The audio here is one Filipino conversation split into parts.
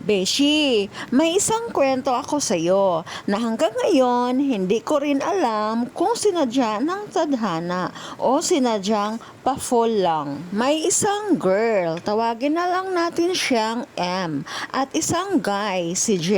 Beshi, may isang kwento ako sa'yo na hanggang ngayon hindi ko rin alam kung sinadya ng tadhana o sinadyang pa-fall lang. May isang girl, tawagin na lang natin siyang M, at isang guy, si J,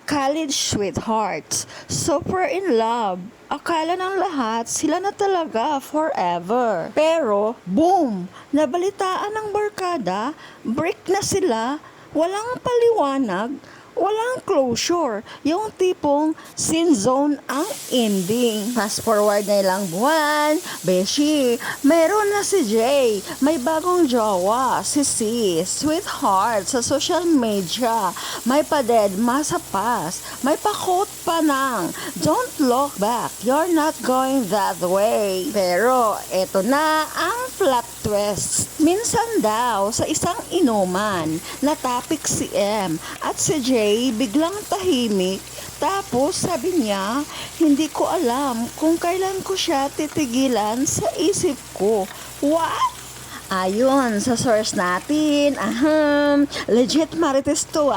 college sweethearts, super in love. Akala ng lahat sila na talaga forever. Pero, boom! Nabalitaan ng barkada, break na sila. Walang paliwanag, walang closure. Yung tipong sin zone ang ending. Fast forward na ilang buwan, Beshi, meron na si Jay. May bagong jowa, si C, sweetheart sa social media. May pa-deadma sa past. May pa-quote pa ng, don't look back, you're not going that way. Pero, eto na ang plot twist. Minsan daw, sa isang inuman, natapik si M at si J biglang tahimik. Tapos sabi niya, hindi ko alam kung kailan ko siya titigilan sa isip ko. What? Ayon sa source natin, legit marites to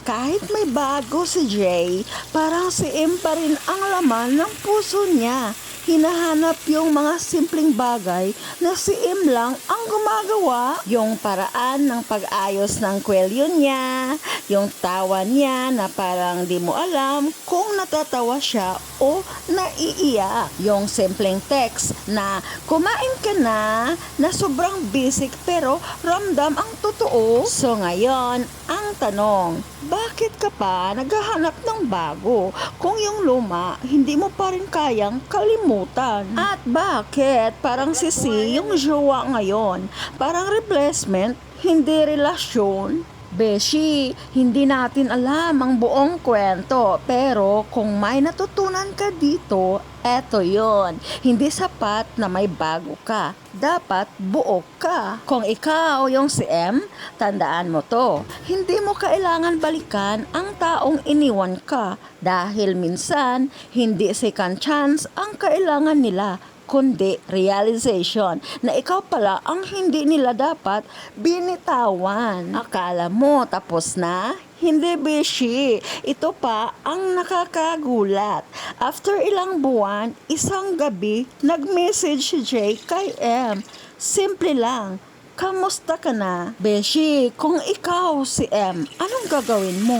kahit may bago si Jay, parang si M pa rin ang laman ng puso niya. Hinahanap yung mga simpleng bagay na si M lang ang gumagawa. Yung paraan ng pag-ayos ng kwelyo niya, yung tawa niya na parang di mo alam kung natatawa siya o naiiyak. Yung simpleng text na kumain ka na sobrang basic pero ramdam ang totoo. So ngayon, ang tanong, bakit ka pa naghahanap ng bago kung yung luma hindi mo pa rin kayang kalimutan? At bakit parang si C yung jowa ngayon? Parang replacement, hindi relasyon? Beshi, hindi natin alam ang buong kwento, pero kung may natutunan ka dito, eto yon. Hindi sapat na may bago ka. Dapat buo ka. Kung ikaw yung si M, tandaan mo to. Hindi mo kailangan balikan ang taong iniwan ka dahil minsan hindi second chance ang kailangan nila, kundi realization na ikaw pala ang hindi nila dapat binitawan. Akala mo tapos na? Hindi, Beshi. Ito pa ang nakakagulat. After ilang buwan, isang gabi, nag-message si Jay kay M. Simple lang, kamusta ka na? Beshi, kung ikaw si M, anong gagawin mo?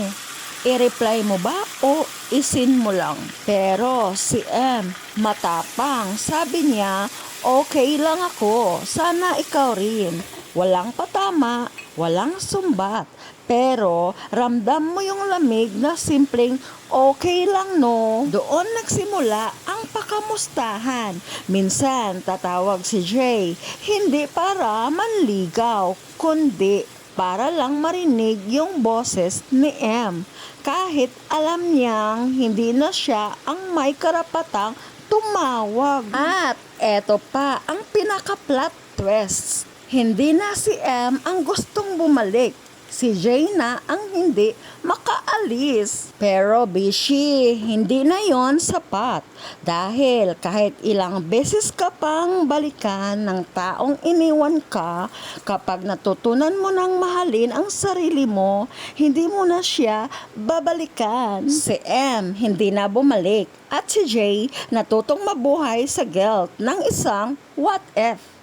I-reply mo ba o isin mo lang? Pero si M, matapang. Sabi niya, okay lang ako. Sana ikaw rin. Walang patama, walang sumbat. Pero ramdam mo yung lamig na simpleng okay lang no. Doon nagsimula ang pakamustahan. Minsan tatawag si Jay, hindi para manligaw, kundi para lang marinig yung boses ni M. Kahit alam niyang hindi na siya ang may karapatang tumawag. At eto pa ang pinaka-plot twist. Hindi na si M ang gustong bumalik. Si Jay na ang hindi makaalis. Pero Bishi, hindi na yon sapat. Dahil kahit ilang beses ka pang balikan ng taong iniwan ka, kapag natutunan mo nang mahalin ang sarili mo, hindi mo na siya babalikan. Si M hindi na bumalik. At si Jay natutong mabuhay sa guilt ng isang what if.